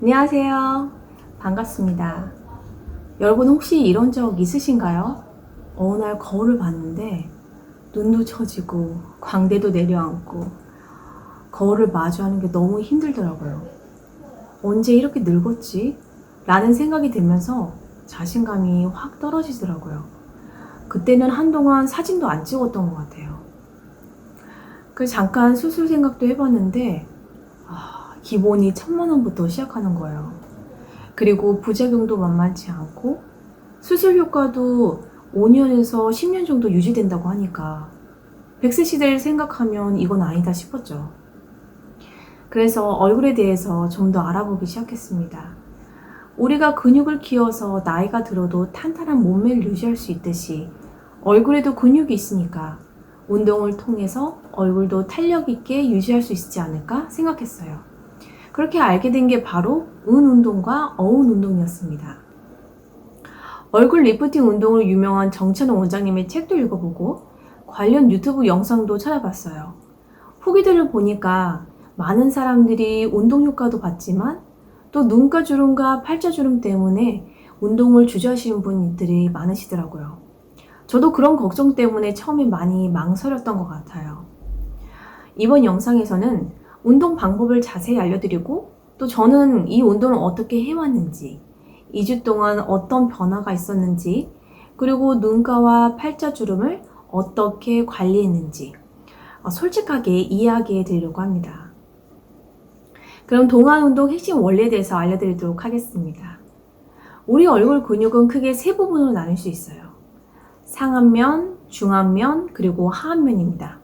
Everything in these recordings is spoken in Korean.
안녕하세요. 반갑습니다. 여러분 혹시 이런 적 있으신가요? 어느 날 거울을 봤는데 눈도 처지고 광대도 내려앉고 거울을 마주하는 게 너무 힘들더라고요. 언제 이렇게 늙었지? 라는 생각이 들면서 자신감이 확 떨어지더라고요. 그때는 한동안 사진도 안 찍었던 것 같아요. 그래서 잠깐 수술 생각도 해봤는데 기본이 1,000만 원부터 시작하는 거예요. 그리고 부작용도 만만치 않고 수술 효과도 5년에서 10년 정도 유지된다고 하니까 100세 시대를 생각하면 이건 아니다 싶었죠. 그래서 얼굴에 대해서 좀 더 알아보기 시작했습니다. 우리가 근육을 키워서 나이가 들어도 탄탄한 몸매를 유지할 수 있듯이 얼굴에도 근육이 있으니까 운동을 통해서 얼굴도 탄력 있게 유지할 수 있지 않을까 생각했어요. 그렇게 알게 된 게 바로 은 운동과 어운 운동이었습니다. 얼굴 리프팅 운동으로 유명한 정찬호 원장님의 책도 읽어보고 관련 유튜브 영상도 찾아봤어요. 후기들을 보니까 많은 사람들이 운동 효과도 봤지만 또 눈가 주름과 팔자 주름 때문에 운동을 주저하시는 분들이 많으시더라고요. 저도 그런 걱정 때문에 처음에 많이 망설였던 것 같아요. 이번 영상에서는 운동 방법을 자세히 알려드리고 또 저는 이 운동을 어떻게 해왔는지 2주 동안 어떤 변화가 있었는지 그리고 눈가와 팔자주름을 어떻게 관리했는지 솔직하게 이야기해 드리려고 합니다. 그럼 동안운동 핵심 원리에 대해서 알려드리도록 하겠습니다. 우리 얼굴 근육은 크게 세 부분으로 나눌 수 있어요. 상안면, 중안면, 그리고 하안면입니다.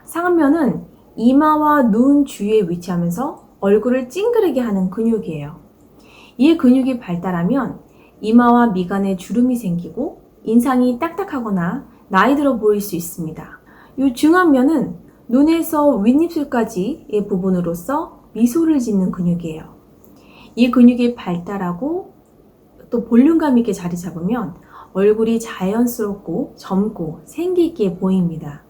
상안면은 이마와 눈 주위에 위치하면서 얼굴을 찡그리게 하는 근육이에요. 이 근육이 발달하면 이마와 미간에 주름이 생기고 인상이 딱딱하거나 나이 들어 보일 수 있습니다. 이 중안면은 눈에서 윗입술까지의 부분으로서 미소를 짓는 근육이에요. 이 근육이 발달하고 또 볼륨감 있게 자리 잡으면 얼굴이 자연스럽고 젊고 생기 있게 보입니다.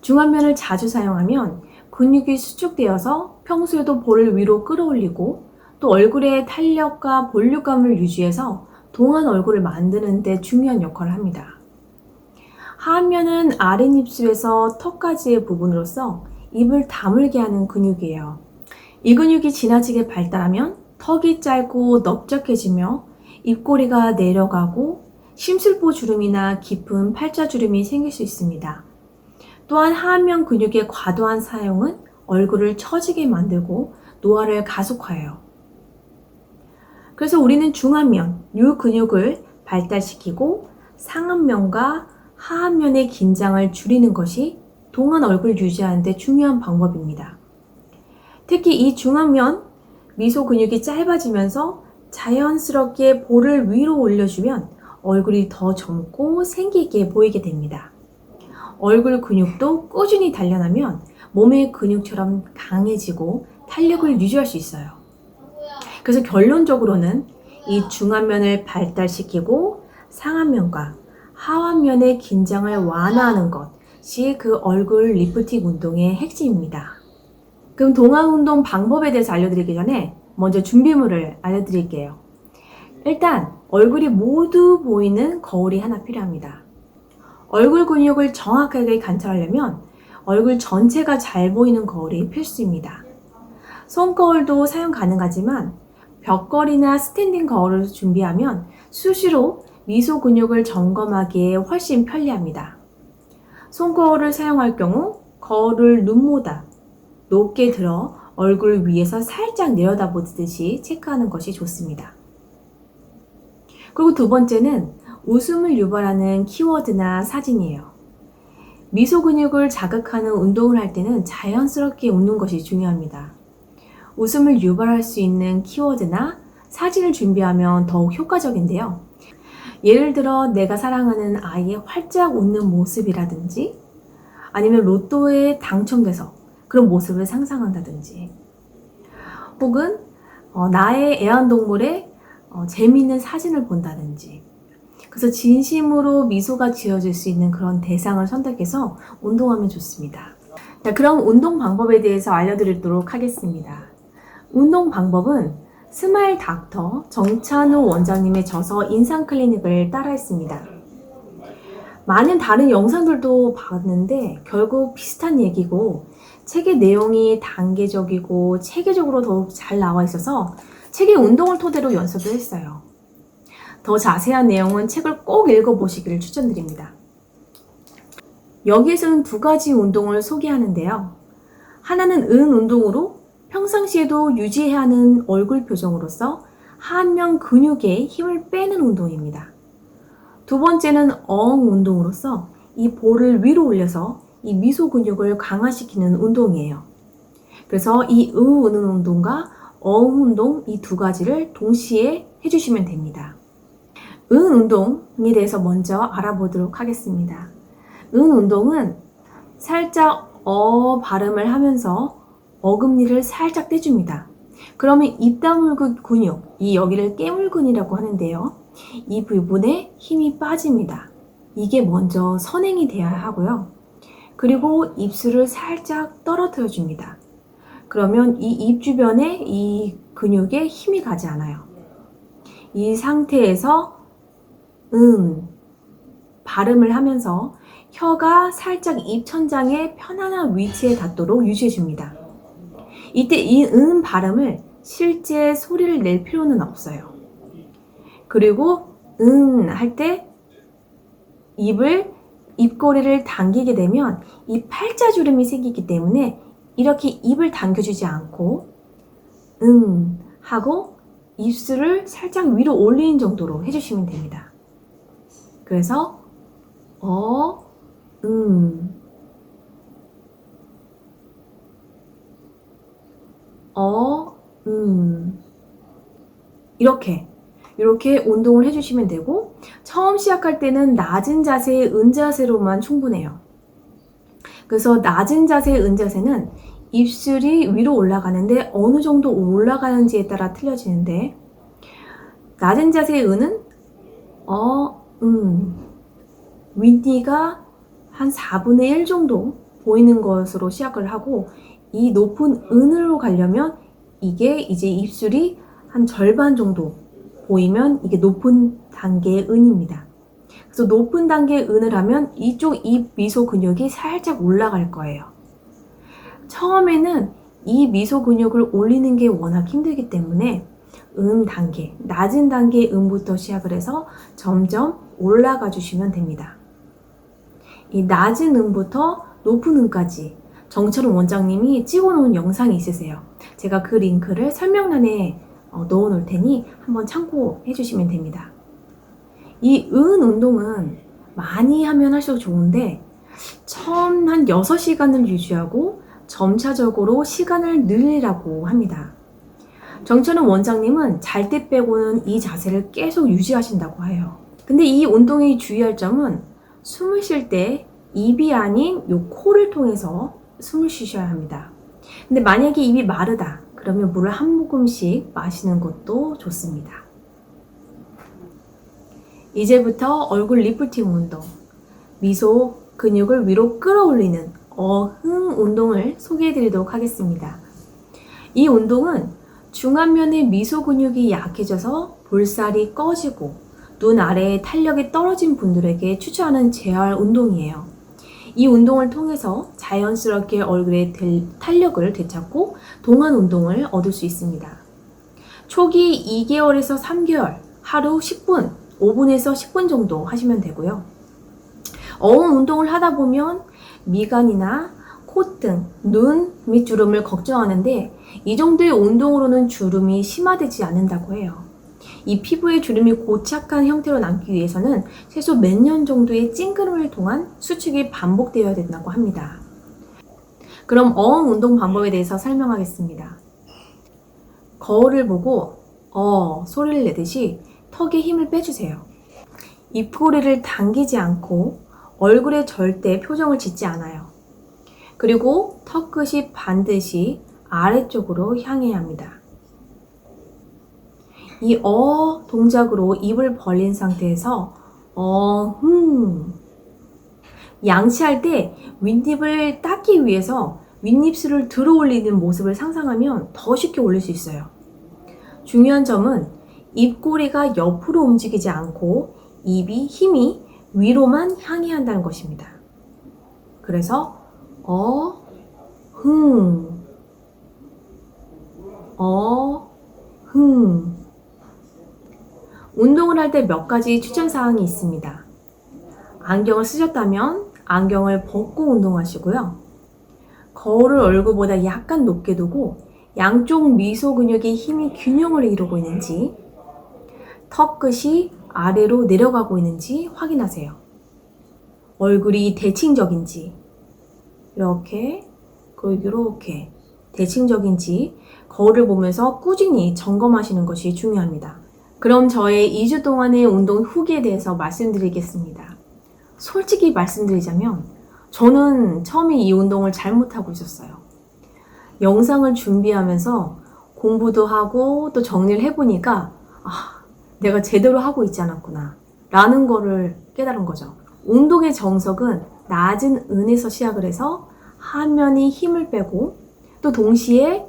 중안면을 자주 사용하면 근육이 수축되어서 평소에도 볼을 위로 끌어올리고 또 얼굴의 탄력과 볼륨감을 유지해서 동안 얼굴을 만드는 데 중요한 역할을 합니다. 하안면은 아랫입술에서 턱까지의 부분으로서 입을 다물게 하는 근육이에요. 이 근육이 지나치게 발달하면 턱이 짧고 넓적해지며 입꼬리가 내려가고 심술보 주름이나 깊은 팔자 주름이 생길 수 있습니다. 또한 하안면 근육의 과도한 사용은 얼굴을 처지게 만들고 노화를 가속화해요. 그래서 우리는 중안면, 이 근육을 발달시키고 상안면과 하안면의 긴장을 줄이는 것이 동안 얼굴 유지하는 데 중요한 방법입니다. 특히 이 중안면, 미소 근육이 짧아지면서 자연스럽게 볼을 위로 올려주면 얼굴이 더 젊고 생기 있게 보이게 됩니다. 얼굴 근육도 꾸준히 단련하면 몸의 근육처럼 강해지고 탄력을 유지할 수 있어요. 그래서 결론적으로는 이 중안면을 발달시키고 상안면과 하안면의 긴장을 완화하는 것이 그 얼굴 리프팅 운동의 핵심입니다. 그럼 동안운동 방법에 대해서 알려드리기 전에 먼저 준비물을 알려드릴게요. 일단 얼굴이 모두 보이는 거울이 하나 필요합니다. 얼굴 근육을 정확하게 관찰하려면 얼굴 전체가 잘 보이는 거울이 필수입니다. 손거울도 사용 가능하지만 벽걸이나 스탠딩 거울을 준비하면 수시로 미소 근육을 점검하기에 훨씬 편리합니다. 손거울을 사용할 경우 거울을 눈보다 높게 들어 얼굴 위에서 살짝 내려다보듯이 체크하는 것이 좋습니다. 그리고 두 번째는 웃음을 유발하는 키워드나 사진이에요. 미소 근육을 자극하는 운동을 할 때는 자연스럽게 웃는 것이 중요합니다. 웃음을 유발할 수 있는 키워드나 사진을 준비하면 더욱 효과적인데요. 예를 들어 내가 사랑하는 아이의 활짝 웃는 모습이라든지 아니면 로또에 당첨돼서 그런 모습을 상상한다든지 혹은 나의 애완동물의 재미있는 사진을 본다든지 그래서 진심으로 미소가 지어질 수 있는 그런 대상을 선택해서 운동하면 좋습니다. 자, 그럼 운동 방법에 대해서 알려드리도록 하겠습니다. 운동 방법은 스마일 닥터 정찬우 원장님의 저서 인상 클리닉을 따라했습니다. 많은 다른 영상들도 봤는데 결국 비슷한 얘기고 책의 내용이 단계적이고 체계적으로 더욱 잘 나와 있어서 책의 운동을 토대로 연습을 했어요. 더 자세한 내용은 책을 꼭 읽어보시기를 추천드립니다. 여기에서는 두 가지 운동을 소개하는데요. 하나는 은 운동으로 평상시에도 유지해야 하는 얼굴 표정으로서 하안면 근육에 힘을 빼는 운동입니다. 두 번째는 어엉 운동으로서 이 볼을 위로 올려서 이 미소 근육을 강화시키는 운동이에요. 그래서 이 으는 운동과 어엉 운동 이 두 가지를 동시에 해주시면 됩니다. 은 운동에 대해서 먼저 알아보도록 하겠습니다. 은 운동은 살짝 발음을 하면서 어금니를 살짝 떼줍니다. 그러면 입다물근 근육, 이 여기를 깨물근이라고 하는데요. 이 부분에 힘이 빠집니다. 이게 먼저 선행이 되어야 하고요. 그리고 입술을 살짝 떨어뜨려 줍니다. 그러면 이 입 주변에 이 근육에 힘이 가지 않아요. 이 상태에서 발음을 하면서 혀가 살짝 입천장의 편안한 위치에 닿도록 유지해 줍니다. 이때 이 발음을 실제 소리를 낼 필요는 없어요. 그리고 할 때 입꼬리를 당기게 되면 이 팔자주름이 생기기 때문에 이렇게 입을 당겨주지 않고 하고 입술을 살짝 위로 올리는 정도로 해주시면 됩니다. 그래서 이렇게 운동을 해주시면 되고, 처음 시작할 때는 낮은 자세의 은자세로만 충분해요. 그래서 낮은 자세의 은자세는 입술이 위로 올라가는데 어느 정도 올라가는지에 따라 틀려지는데, 낮은 자세의 은은 윗니가 한 4분의 1 정도 보이는 것으로 시작을 하고, 이 높은 은으로 가려면 이게 이제 입술이 한 절반 정도 보이면 이게 높은 단계의 은입니다. 그래서 높은 단계의 은을 하면 이쪽 입 미소 근육이 살짝 올라갈 거예요. 처음에는 이 미소 근육을 올리는 게 워낙 힘들기 때문에 단계, 낮은 단계의 은부터 시작을 해서 점점 올라가 주시면 됩니다. 이 낮은 은부터 높은 은까지 정철웅 원장님이 찍어놓은 영상이 있으세요. 제가 그 링크를 설명란에 넣어 놓을 테니 한번 참고해 주시면 됩니다. 이 운동은 많이 하면 할수록 좋은데, 처음 한 6시간을 유지하고 점차적으로 시간을 늘리라고 합니다. 정철웅 원장님은 잘 때 빼고는 이 자세를 계속 유지하신다고 해요. 근데 이 운동에 주의할 점은 숨을 쉴 때 입이 아닌 요 코를 통해서 숨을 쉬셔야 합니다. 근데 만약에 입이 마르다 그러면 물을 한 모금씩 마시는 것도 좋습니다. 이제부터 얼굴 리프팅 운동, 미소 근육을 위로 끌어올리는 어흥 운동을 소개해 드리도록 하겠습니다. 이 운동은 중안면의 미소 근육이 약해져서 볼살이 꺼지고 눈 아래에 탄력이 떨어진 분들에게 추천하는 재활 운동이에요. 이 운동을 통해서 자연스럽게 얼굴에 탄력을 되찾고 동안 운동을 얻을 수 있습니다. 초기 2개월에서 3개월, 하루 10분, 5분에서 10분 정도 하시면 되고요. 어흥 운동을 하다 보면 미간이나 콧등, 눈 및 주름을 걱정하는데 이 정도의 운동으로는 주름이 심화되지 않는다고 해요. 이 피부의 주름이 고착한 형태로 남기 위해서는 최소 몇 년 정도의 찡그림을 통한 수축이 반복되어야 된다고 합니다. 그럼 어흥 운동 방법에 대해서 설명하겠습니다. 거울을 보고 소리를 내듯이 턱에 힘을 빼주세요. 입꼬리를 당기지 않고 얼굴에 절대 표정을 짓지 않아요. 그리고 턱끝이 반드시 아래쪽으로 향해야 합니다. 이 동작으로 입을 벌린 상태에서 양치할 때 윗입을 닦기 위해서 윗입술을 들어 올리는 모습을 상상하면 더 쉽게 올릴 수 있어요. 중요한 점은 입꼬리가 옆으로 움직이지 않고 입이 힘이 위로만 향해야 한다는 것입니다. 그래서 흥, 흥. 운동을 할 때 몇 가지 추천사항이 있습니다. 안경을 쓰셨다면 안경을 벗고 운동하시고요. 거울을 얼굴보다 약간 높게 두고 양쪽 미소 근육의 힘이 균형을 이루고 있는지, 턱끝이 아래로 내려가고 있는지 확인하세요. 얼굴이 대칭적인지, 이렇게, 그리고 이렇게 대칭적인지 거울을 보면서 꾸준히 점검하시는 것이 중요합니다. 그럼 저의 2주 동안의 운동 후기에 대해서 말씀드리겠습니다. 솔직히 말씀드리자면 저는 처음에 이 운동을 잘못하고 있었어요. 영상을 준비하면서 공부도 하고 또 정리를 해보니까 내가 제대로 하고 있지 않았구나 라는 거를 깨달은 거죠. 운동의 정석은 낮은 은에서 시작을 해서 하면이 힘을 빼고 또 동시에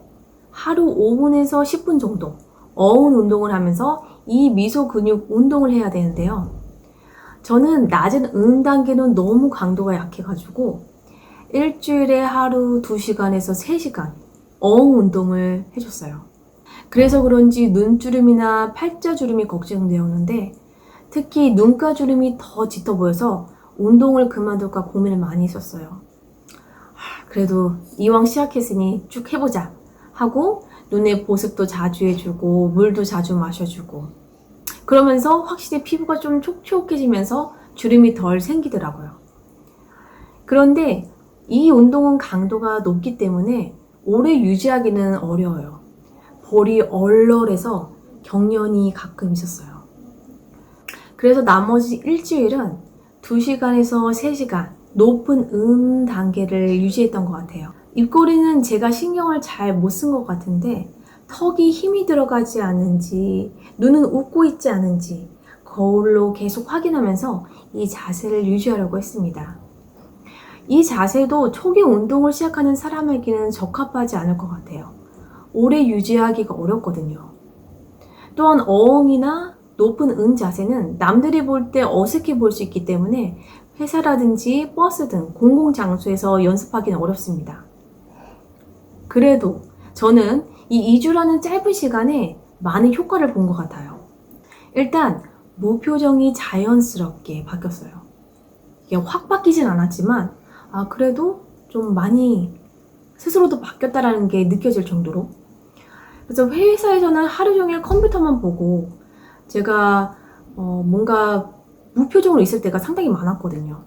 하루 5분에서 10분 정도 어운 운동을 하면서 이 미소 근육 운동을 해야 되는데요. 저는 낮은 은 단계는 너무 강도가 약해가지고 일주일에 하루 2시간에서 3시간 어응 운동을 해줬어요. 그래서 그런지 눈주름이나 팔자주름이 걱정되었는데 특히 눈가주름이 더 짙어 보여서 운동을 그만둘까 고민을 많이 했었어요. 그래도 이왕 시작했으니 쭉 해보자 하고 눈에 보습도 자주 해주고 물도 자주 마셔주고 그러면서 확실히 피부가 좀 촉촉해지면서 주름이 덜 생기더라고요. 그런데 이 운동은 강도가 높기 때문에 오래 유지하기는 어려워요. 볼이 얼얼해서 경련이 가끔 있었어요. 그래서 나머지 일주일은 2시간에서 3시간 높은 은 단계를 유지했던 것 같아요. 입꼬리는 제가 신경을 잘 못 쓴 것 같은데 턱이 힘이 들어가지 않는지 눈은 웃고 있지 않은지 거울로 계속 확인하면서 이 자세를 유지하려고 했습니다. 이 자세도 초기 운동을 시작하는 사람에게는 적합하지 않을 것 같아요. 오래 유지하기가 어렵거든요. 또한 어엉이나 높은 은 자세는 남들이 볼 때 어색해 보일 수 있기 때문에 회사라든지 버스 등 공공장소에서 연습하기는 어렵습니다. 그래도 저는 이 2주라는 짧은 시간에 많은 효과를 본 것 같아요. 일단 무표정이 자연스럽게 바뀌었어요. 이게 확 바뀌진 않았지만 그래도 좀 많이 스스로도 바뀌었다라는 게 느껴질 정도로. 그래서 회사에서는 하루 종일 컴퓨터만 보고 제가 뭔가 무표정으로 있을 때가 상당히 많았거든요.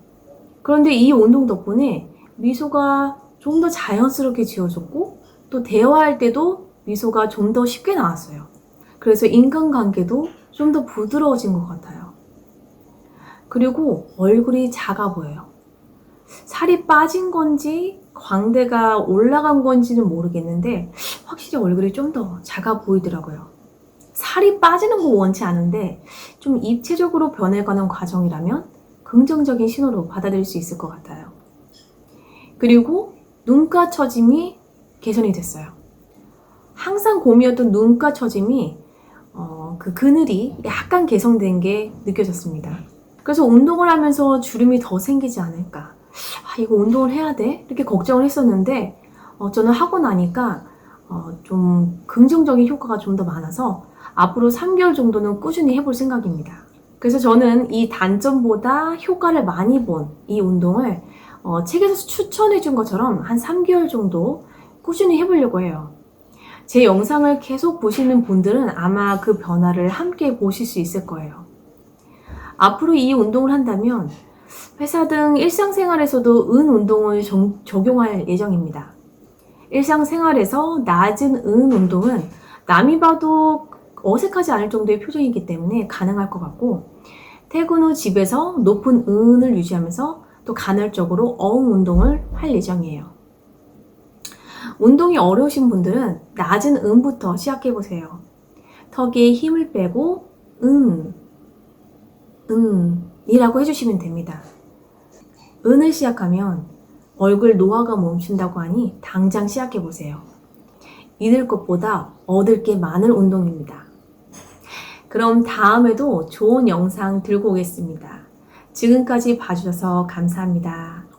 그런데 이 운동 덕분에 미소가 좀 더 자연스럽게 지어졌고 또 대화할 때도 미소가 좀 더 쉽게 나왔어요. 그래서 인간관계도 좀 더 부드러워진 것 같아요. 그리고 얼굴이 작아 보여요. 살이 빠진 건지 광대가 올라간 건지는 모르겠는데 확실히 얼굴이 좀 더 작아 보이더라고요. 살이 빠지는 거 원치 않은데 좀 입체적으로 변해가는 과정이라면 긍정적인 신호로 받아들일 수 있을 것 같아요. 그리고 눈가 처짐이 개선이 됐어요. 항상 고민이었던 눈가 처짐이 그 그늘이 약간 개선된 게 느껴졌습니다. 그래서 운동을 하면서 주름이 더 생기지 않을까, 이거 운동을 해야 돼? 이렇게 걱정을 했었는데 저는 하고 나니까 좀 긍정적인 효과가 좀 더 많아서 앞으로 3개월 정도는 꾸준히 해볼 생각입니다. 그래서 저는 이 단점보다 효과를 많이 본 이 운동을 책에서 추천해 준 것처럼 한 3개월 정도 꾸준히 해보려고 해요. 제 영상을 계속 보시는 분들은 아마 그 변화를 함께 보실 수 있을 거예요. 앞으로 이 운동을 한다면 회사 등 일상생활에서도 은 운동을 적용할 예정입니다. 일상생활에서 낮은 은 운동은 남이 봐도 어색하지 않을 정도의 표정이기 때문에 가능할 것 같고 퇴근 후 집에서 높은 은을 유지하면서 또 간헐적으로 어응 운동을 할 예정이에요. 운동이 어려우신 분들은 낮은 은부터 시작해보세요. 턱에 힘을 빼고 이라고 해주시면 됩니다. 은을 시작하면 얼굴 노화가 멈춘다고 하니 당장 시작해보세요. 잃을 것보다 얻을 게 많은 운동입니다. 그럼 다음에도 좋은 영상 들고 오겠습니다. 지금까지 봐주셔서 감사합니다.